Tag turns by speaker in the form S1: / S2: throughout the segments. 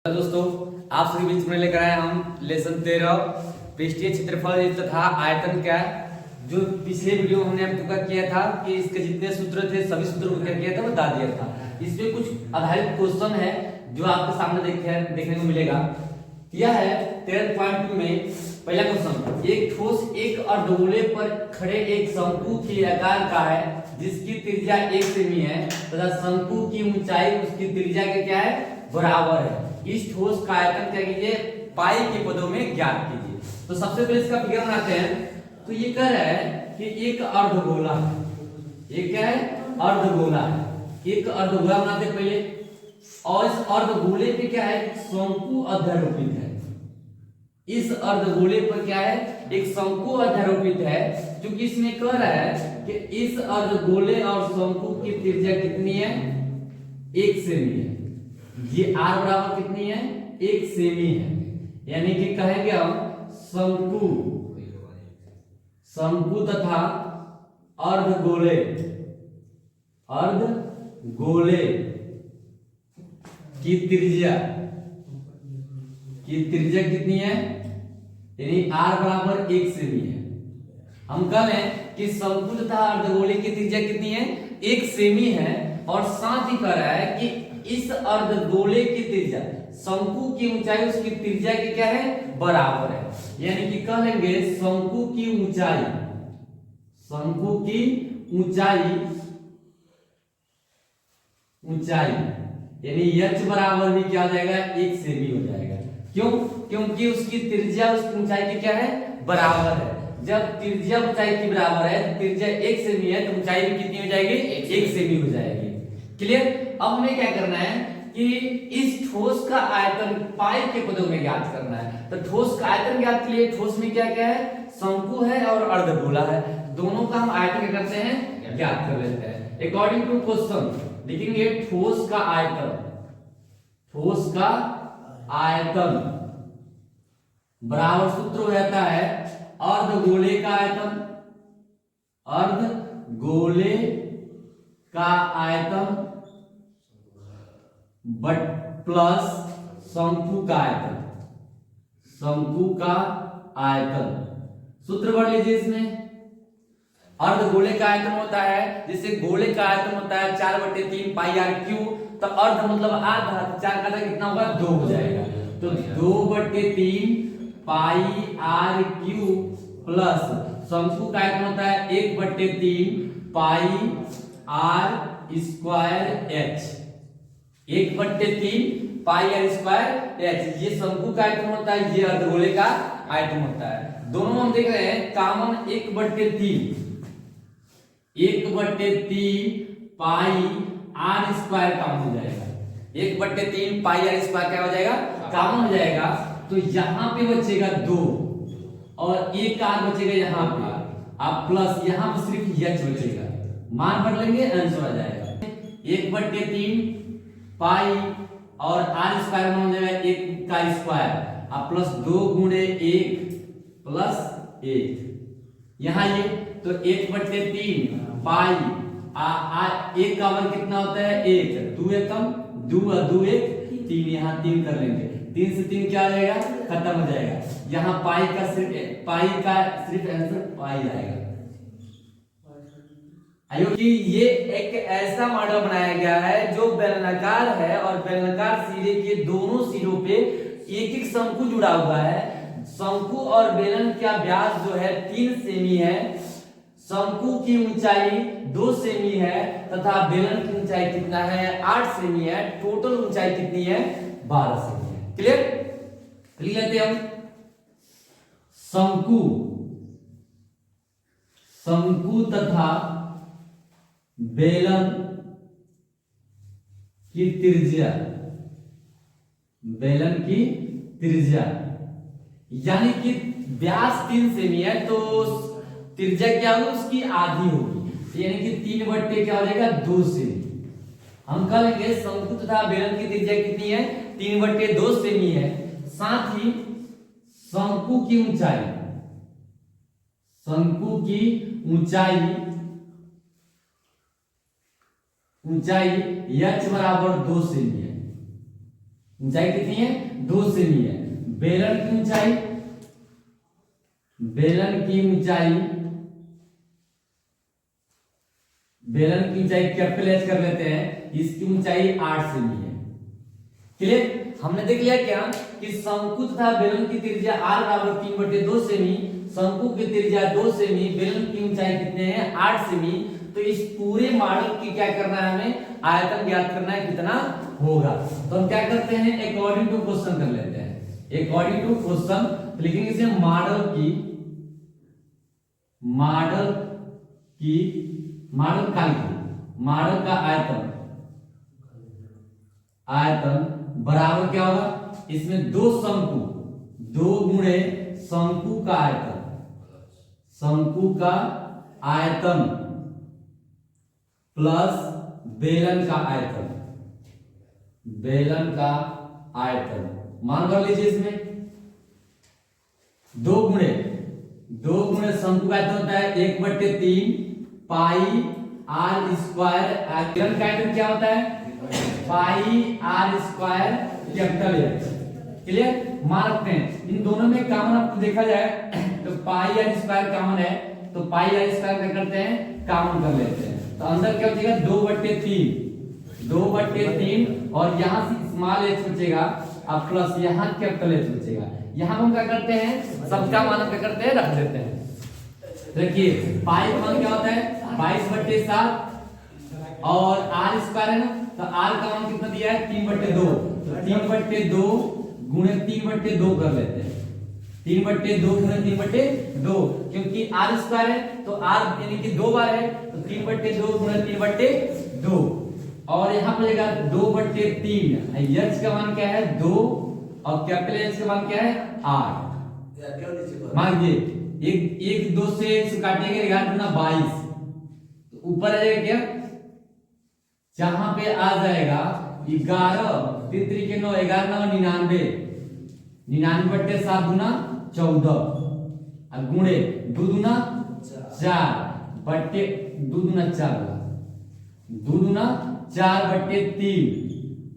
S1: दोस्तों, आप सभी बीच में लेकर आए हम लेसन 13 पृष्ठीय क्षेत्रफल तथा आयतन का। जो पिछले वीडियो हमने आपका किया था कि इसके जितने सूत्र थे सभी सूत्रों को क्या किया था बता दिया था। इसमें कुछ आधारित क्वेश्चन है जो आपके सामने देखने को मिलेगा। यह है 13.2 में पहला क्वेश्चन, एक ठोस एक अर्धगोले पर खड़े एक शंकु के आकार का है जिसकी त्रिज्या 1 सेमी है तथा शंकु की ऊंचाई उसकी त्रिज्या के क्या है बराबर है। इस ठोस का आयतन क्या कीजिए पाई के पदों में ज्ञात कीजिए। तो सबसे पहले इसका फिगर बनाते हैं। तो ये कह रहा है कि एक अर्धगोला है, ये क्या है अर्धगोला है। एक अर्धगोला बनाते हैं पहले, और इस अर्धगोले पे क्या है शंकु अध्यारोपित है। इस अर्धगोले पर क्या है एक शंकु अध्यारोपित है, क्योंकि इसमें कह रहा है कि इस अर्धगोले और शंकु की त्रिज्या कितनी है 1 सेमी है। ये r बराबर कितनी है 1 सेमी है, यानी कि कहेंगे हम शंकु तथा अर्धगोले की त्रिज्या कितनी है, यानी r बराबर 1 सेमी है। हम कह लें कि शंकु तथा अर्धगोले की त्रिज्या कितनी है 1 सेमी है, और साथ ही कह रहा है कि इस अर्धगोले की त्रिज्या शंकु की ऊंचाई उसकी त्रिज्या की क्या है बराबर है। यानी कि कह लेंगे शंकु की ऊंचाई यानी h बराबर भी क्या हो जाएगा 1 सेमी हो जाएगा। क्यों? क्योंकि उसकी त्रिज्या उसकी ऊंचाई की क्या है बराबर है। जब त्रिज्या ऊंचाई की बराबर है, त्रिज्या 1 सेमी है, तो ऊंचाई भी कितनी हो जाएगी 1 सेमी हो जाएगी। क्लियर? अब हमें क्या करना है कि इस ठोस का आयतन पाई के पदों में ज्ञात करना है। तो ठोस का आयतन ज्ञात के लिए ठोस में क्या क्या है शंकु है और अर्धगोला है, दोनों का हम आयतन क्या करते हैं ज्ञात कर लेते हैं। अकॉर्डिंग टू क्वेश्चन लिखेंगे ठोस का आयतन बराबर सूत्र हो जाता है अर्धगोले का आयतन बट प्लस शंकु का आयतन। सूत्र पढ़ लीजिए। इसमें अर्धगोले का आयतन होता है, जैसे गोले का आयतन होता है 4/3 पाई आर क्यू, तो अर्ध मतलब आधा, तो 4 का कितना होगा 2 हो जाएगा। तो 2/3 पाई आर क्यू प्लस शंकु का आयतन होता है 1/3 pi r square h, 1/3 pi r square h. ये शंकु का आयतन होता है, ये अर्धगोले का आयतन होता है। दोनों हम देख रहे हैं common 1/3 pi r square common हो जाएगा। 1/3 पाई आर स्क्वायर क्या हो जाएगा कॉमन हो जाएगा। तो यहां पे बचेगा 2 और एक आर बचेगा यहाँ पे, आप प्लस यहाँ पे सिर्फ एच बचेगा, मान भर लेंगे आंसर आ जाएगा 1/3 पाई और आर स्क्वायर हो जाएगा 1 का स्क्वायर, आप प्लस 2 गुणे 1 प्लस 1 यहाँ ये, तो 1/3 पाई एक का वर्ग कितना होता है 1, 2 एकम 2 2 1 3, यहाँ 3 कर लेंगे, 3 से 3 क्या आ जाएगा खत्म हो जाएगा। यहाँ पाई का सिर्फ आंसर पाई आएगा। कि ये एक ऐसा मॉडल बनाया गया है जो बेलनाकार है और बेलनाकार सिरे के दोनों सिरों पे एक एक शंकु जुड़ा हुआ है। शंकु और बेलन का व्यास जो है 3 सेमी है, शंकु की ऊंचाई 2 सेमी है तथा बेलन की ऊंचाई कितना है 8 सेमी है। टोटल ऊंचाई कितनी है 12 सेमी है। क्लियर? लेते हम शंकु तथा बेलन की त्रिज्या यानी कि व्यास 3 सेमी है, तो त्रिज्या क्या होगी उसकी आधी होगी, यानी कि 3 क्या हो जाएगा 2 सेमी। हम कह लेंगे शंकु तथा बेलन की त्रिज्या कितनी है 3/2 सेमी है। साथ ही शंकु की ऊंचाई h बराबर 2 सेमी है, ऊंचाई कितनी है? 2 सेमी है। बेलन की ऊंचाई, बेलन की ऊंचाई, बेलन की ऊंचाई कैपिटल एच कर लेते हैं, इसकी ऊंचाई 8 सेमी है। क्लियर? हमने देख लिया क्या कि शंकु तथा बेलन की त्रिज्या r बराबर 3/2 सेमी, शंकु की त्रिज्या 2 सेमी, बेलन की ऊंचाई कितने हैं? 8 सेमी। तो इस पूरे मॉडल की क्या करना है? हमें आयतन ज्ञात करना है, कितना होगा। तो हम क्या करते हैं? अकॉर्डिंग टू क्वेश्चन कर लेते हैं। अकॉर्डिंग टू क्वेश्चन तो लिखेंगे इसे मॉडल की, मॉडल की, मॉडल का, मॉडल का आयतन, आयतन बराबर क्या होगा? इसमें 2 शंकु, 2 गुणे शंकु का आयतन, शंकु का आयतन प्लस बेलन का आयतन, बेलन का आयतन मान कर लीजिए। इसमें 2 गुणे शंकु का आयतन होता है 1/3 पाई आर स्क्वायर। बेलन का आयतन क्या होता है? Pi r square capital h. Clear? मान रखते हैं इन दोनों में कॉमन आपको देखा जाए तो पाई आर स्क्वायर कॉमन है, तो पाई आर स्क्वायर क्या करते हैं? कॉमन कर लेते हैं। तो अंदर क्या बचेगा? 2/3, 2/3 और यहां से स्मॉल एच बचेगा और प्लस यहां कैपिटल एच बचेगा। यहां हम क्या करते हैं? सबका मान क्या करते हैं? रख देते हैं। देखिए पाई का मान क्या होता है? 22/7 और आर स्क्वायर है ना, तो आर का मान कितना दिया है? 3/2। तो 3/2 गुणे 3/2 कर लेते हैं। 3/2 गुणे 3/2, क्योंकि आर स्क्वायर है तो आर यानी कि 2 बार है, तो 3/2 गुणे 3/2 और यहाँ पर जाएगा 2/3। एच का मान क्या है? 2 और कैपिटल एच का मान क्या है? 8। मान लीजिए एक 2 से काटिएगा 11×22, तो ऊपर आ जाएगा क्या? जहां पे आ जाएगा 11 3 3 9, 11 99, 99/7 गुना 14 और गुणे 2 दूना 4 बट्टे 2 दूना 4, 2 दूना 4/3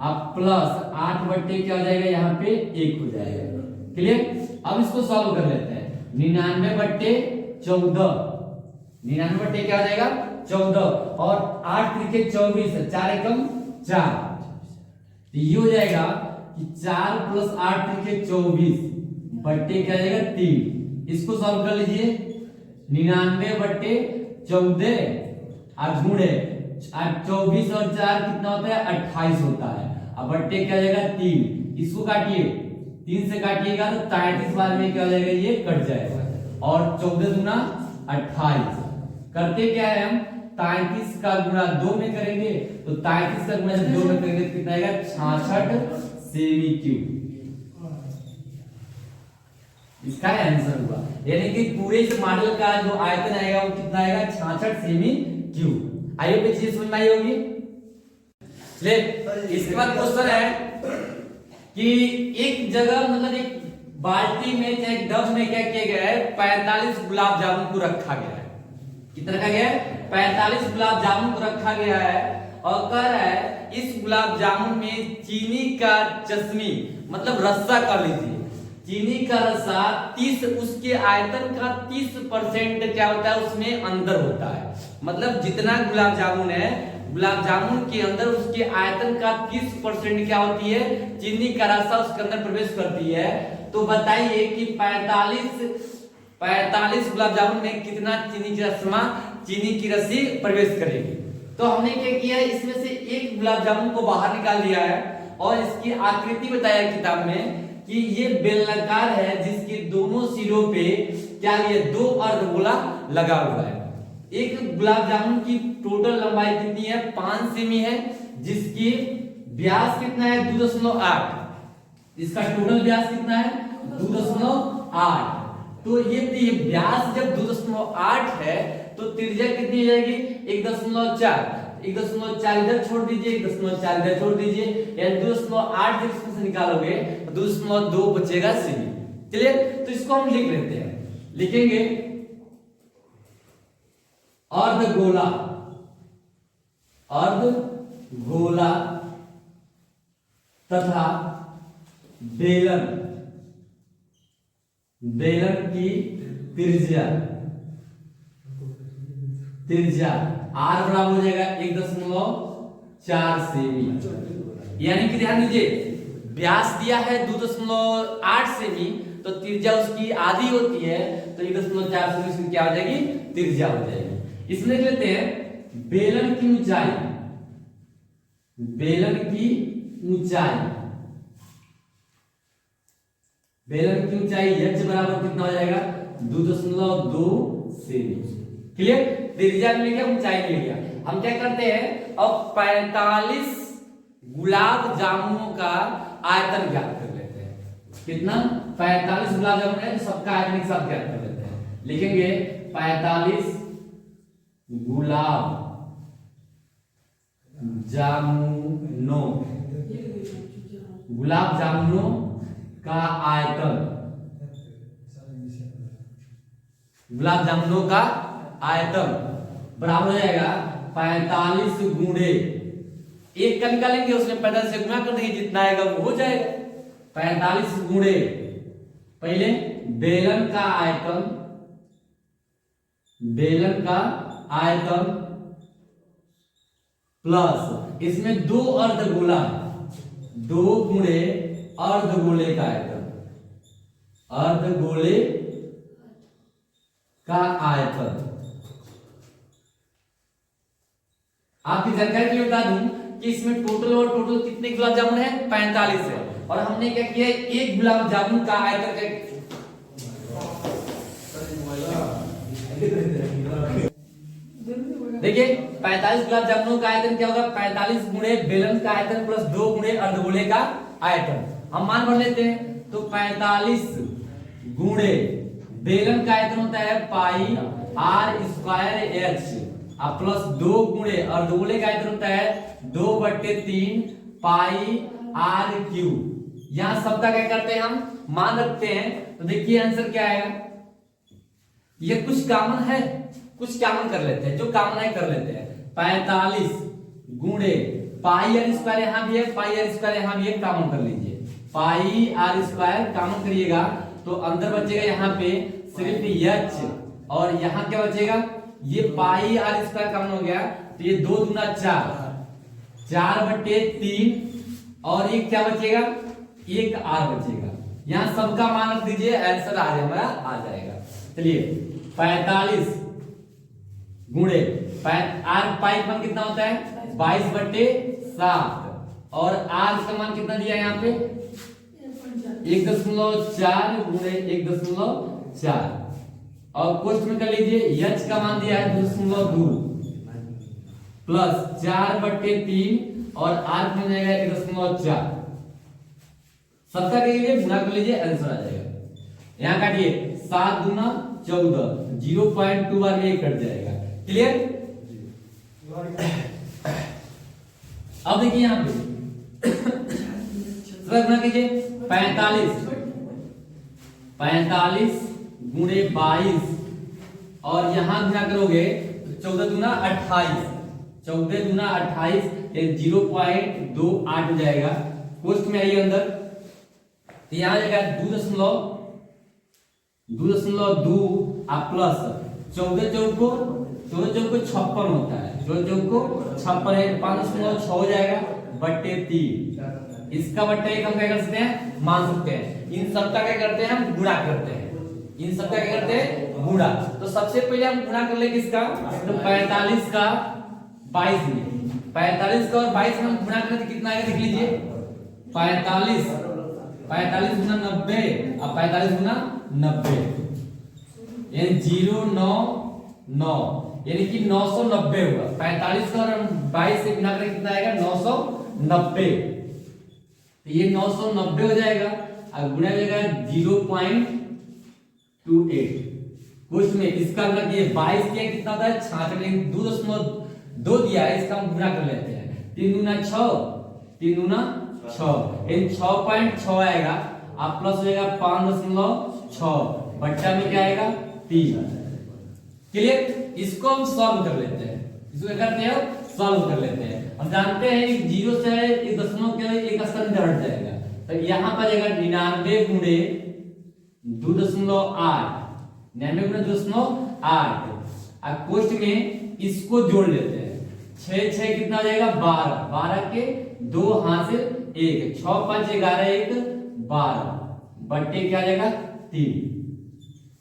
S1: अब प्लस 8 बट्टे क्या हो जाएगा? यहाँ पे 1 हो जाएगा। क्लियर? अब इसको सॉल्व कर लेते हैं। 99/14, 99 क्या हो जाएगा? 14 और 8 त्रिके 24, 4 एकम 4, तो ये हो जाएगा कि 4 + 8 त्रिके 24 बट्टे क्या जाएगा? 3। इसको सॉल्व कर लीजिए। 99/14 और गुणे 24 और 4 कितना होता है? 28 होता है। अब बट्टे क्या जाएगा? 3। इसको काटिए, 3 से काटिएगा तो 33 बार में क्या हो जाएगा? ये कट जाएगा और 14 दूना 28। करते क्या है हम? 33 का गुणा 2 में करेंगे, तो 33 का गुणा 2 में करेंगे तो कितना आएगा? 66 सेमी क्यूब। इसका आंसर हुआ, यानी कि पूरे इस मॉडल का जो आयतन आएगा वो कितना आएगा? 66 सेमी क्यूब। आइए पे चीज समझ में आई होगी। ले इसके बाद क्वेश्चन है कि एक जगह मतलब एक बाल्टी में चाहे डब में क्या किया गया है? 45 गुलाब जामुन को रखा गया है। कितना रखा गया है? 45 गुलाब जामुन को रखा गया है और कह रहा है इस गुलाब जामुन में चीनी का चश्मी मतलब रस्सा कर लीजिए, चीनी का रस्सा 30 उसके आयतन का 30% क्या होता है? उसमें अंदर होता है। मतलब जितना गुलाब जामुन है, गुलाब जामुन के अंदर उसके आयतन का 30% क्या होती है? चीनी का रस्सा उसके अंदर प्रवेश करती है। तो बताइए कि 45 गुलाब जामुन में कितना चीनी की रस्मा, चीनी की रस्सी प्रवेश करेगी। तो हमने क्या किया है? इसमें से एक गुलाब जामुन को बाहर निकाल लिया है और इसकी आकृति बताया किताब में कि ये बेलनाकार है जिसके दोनों सिरों पे क्या ये 2 अर्धगोला लगा हुआ है। एक गुलाब जामुन की टोटल लंबाई कितनी है? 5 सेमी है, जिसकी व्यास कितना है? 2.8। इसका टोटल व्यास कितना है? 2.8। तो ये व्यास जब 2.8 है तो त्रिज्या कितनी हो जाएगी? 1.4। 1.4 इधर छोड़ दीजिए, 1.4 इधर छोड़ दीजिए, यानी 2.8 जब इसमें से निकालोगे तो 2.2 बचेगा सेमी। चलिए तो इसको हम लिख लेते हैं। लिखेंगे अर्धगोला, अर्धगोला तथा बेलन, बेलन की त्रिज्या, त्रिज्या r बराबर हो जाएगा 1.4 सेमी। यानी कि ध्यान दीजिए व्यास दिया है 2.8 सेमी, तो त्रिज्या उसकी आधी होती है, तो 1.4 सेमी इसकी क्या हो जाएगी, त्रिज्या हो जाएगी। इसमें देख लेते हैं बेलन की ऊंचाई, बेलन की ऊंचाई, बेलन की ऊंचाई h बराबर कितना हो जाएगा 2.2 सेमी। क्लियर, त्रिज्या मिल गया, ऊंचाई मिल गया। हम क्या करते हैं अब 45 गुलाब जामुनों का आयतन ज्ञात कर लेते हैं। कितना, 45 गुलाब जामुन है, तो सबका आयतन एक साथ ज्ञात कर लेते हैं। लिखेंगे 45 गुलाब जामुनों, गुलाब जामुनों का आयतन, गुलाब जामुनों का आयतन बराबर हो जाएगा 45 गुणे, एक का निकालेंगे उसमें 45 से गुना कर देंगे, जितना आएगा वो हो जाएगा। 45 गुणे पहले बेलन का आयतन, बेलन का आयतन प्लस इसमें 2 अर्धगोला, 2 गुणे अर्धगोले का आयतन, अर्धगोले का आयतन। आपकी जानकारी के लिए बता दूं कि इसमें टोटल और टोटल कितने गुलाब जामुन है, 45 है, और हमने क्या किया है एक गुलाब जामुन का आयतन देखिए 45 गुलाब जामुनों का आयतन क्या होगा, 45 गुणे बेलन का आयतन प्लस 2 गुणे अर्धगोले का आयतन। हम मान भर लेते हैं, तो 45 गुणे बेलन का आयतन होता है पाई r स्क्वायर h प्लस 2 गुणे अर्धगोले का आयतन होता है 2/3 पाई r क्यूब। यहां सबका क्या करते हैं हम मान रखते हैं, तो देखिए आंसर क्या आएगा। ये कुछ कॉमन है, कुछ कॉमन कर लेते हैं, जो कॉमन है कर लेते हैं। 45 गुणे पाई r स्क्वायर यहां भी है, पाई r स्क्वायर यहां भी है, कॉमन कर लीजिए। पाई r स्क्वायर कॉमन करिएगा तो अंदर बचेगा यहाँ पे सिर्फ h, और यहाँ क्या बचेगा, ये पाई r स्क्वायर कॉमन हो गया, तो ये 2 दूना 4, 4/3, और ये क्या बचेगा, 1 r बचेगा। यहाँ सबका मान रख दीजिए, आंसर आज हमारा आ जाएगा। चलिए 45 गुणे r पाई मान कितना होता है 22/7, और r का मान कितना दिया है यहाँ पे 1.4 गुणे 1.4, और कोष्ठ में कर लीजिए h का मान दिया है 2.2 प्लस 4/3, और r में जाएगा 1.4। सबका के लिए गुणा कर लीजिए, आंसर आ जाएगा। यहाँ काटिए 7 दूना 14, 0.2 बार में कट जाएगा। क्लियर, अब देखिए यहाँ पे गुणा कीजिए 45 गुणे 22, और यहां गुणा करोगे तो 14 दूना 28, 14 दूना 28, 0.28 हो जाएगा। कोष्ठ में आइए अंदर, तो यहां जाएगा 2.2 प्लस 14 चौक को 56 होता है, 14 चौक को 56 है, 5.6 हो जाएगा /3। इसका /1 हम क्या कर सकते हैं, मान सकते हैं। इन सबका क्या करते हैं, हम गुणा करते हैं, इन सबका क्या करते हैं, गुणा। तो सबसे पहले हम गुणा कर लेंगे इसका, तो 45 का 22 में, 45 का और 22 में हम गुणा करें तो कितना आएगा देख लीजिए, 45 गुना 90, अब 45 गुना 90 यानी 099, यानी कि 990 होगा। 45 का और 22 से गुणा करें कितना आएगा 990, तो ये 990 हो जाएगा, और गुणा हो जाएगा 0.28। कुछ में इसका गुणा किए 22 किया कितना होता है 66, लेकिन 2.2 दिया है, इसका हम गुणा कर लेते हैं। 3 दूना 6, 3 दूना 6, इन 6.6 आएगा, आप प्लस हो जाएगा 5.6, बट्टा में क्या आएगा 3। क्लियर, इसको हम सॉल्व कर लेते हैं, इसको क्या करते हैं सॉल्व कर लेते हैं। हम जानते हैं कि 0 से 1 दशमलव के 1 स्थान हट जाएगा, तो तो यहाँ पर जाएगा 99 गुणे 2.8, 99 गुणे 2.8। अब कोष्ट में इसको जोड़ लेते हैं, 6 कितना हो जाएगा 12, 12 के 2 हासिल 1, 6 5 11 1 12 बट्टे क्या आ जाएगा 3।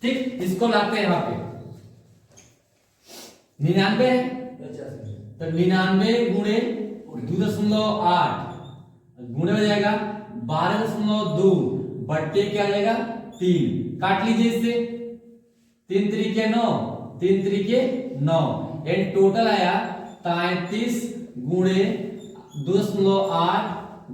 S1: ठीक, इसको लाते हैं यहाँ पे 99 है तो 99 गुणे 2.8 गुणे हो जाएगा 12.2 बट्टे क्या आ जाएगा 3। काट लीजिए इससे, 3 त्रिके 9, 3 त्रिके 9 एंड टोटल आया 33 गुणे 2.8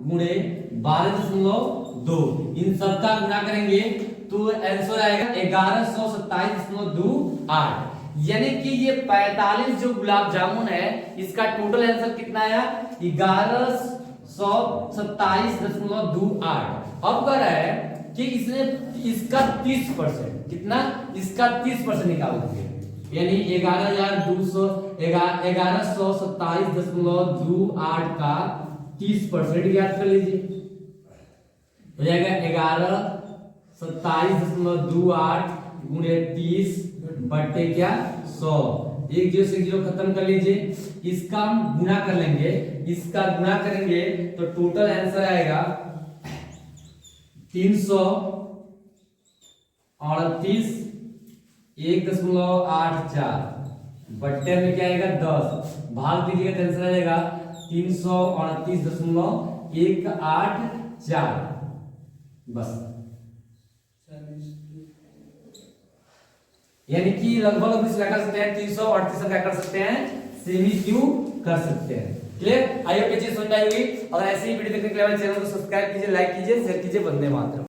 S1: गुणे 12.2। इन सबका गुणा करेंगे तो आंसर आएगा 1127.28। यानी कि ये 45 जो गुलाब जामुन है इसका टोटल आंसर कितना आया 1127.28। अब कह रहा है कि इसने इसका 30% कितना, इसका 30% निकाल देंगे, यानी 1127.28 का 30% ज्ञात कर लीजिए। हो जाएगा 1127.28 गुणे 30 बट्टे क्या 100। एक जीरो से जीरो खत्म कर लीजिए, इसका हम गुणा कर लेंगे, इसका गुणा करेंगे तो टोटल आंसर आएगा 338.84 बट्टे में क्या आएगा 10, भाग दीजिएगा तो आंसर आ जाएगा 338.184। बस, यानी कि लगभग इसका कर सकते हैं 338 का कर सकते हैं, सेमी क्यू कर सकते हैं। क्लियर? आई होप ये चीज समझ आई होगी। अगर ऐसे ही वीडियो देखने के लिए हमारे चैनल को सब्सक्राइब कीजिए, लाइक कीजिए, शेयर कीजिए। वंदे मातरम।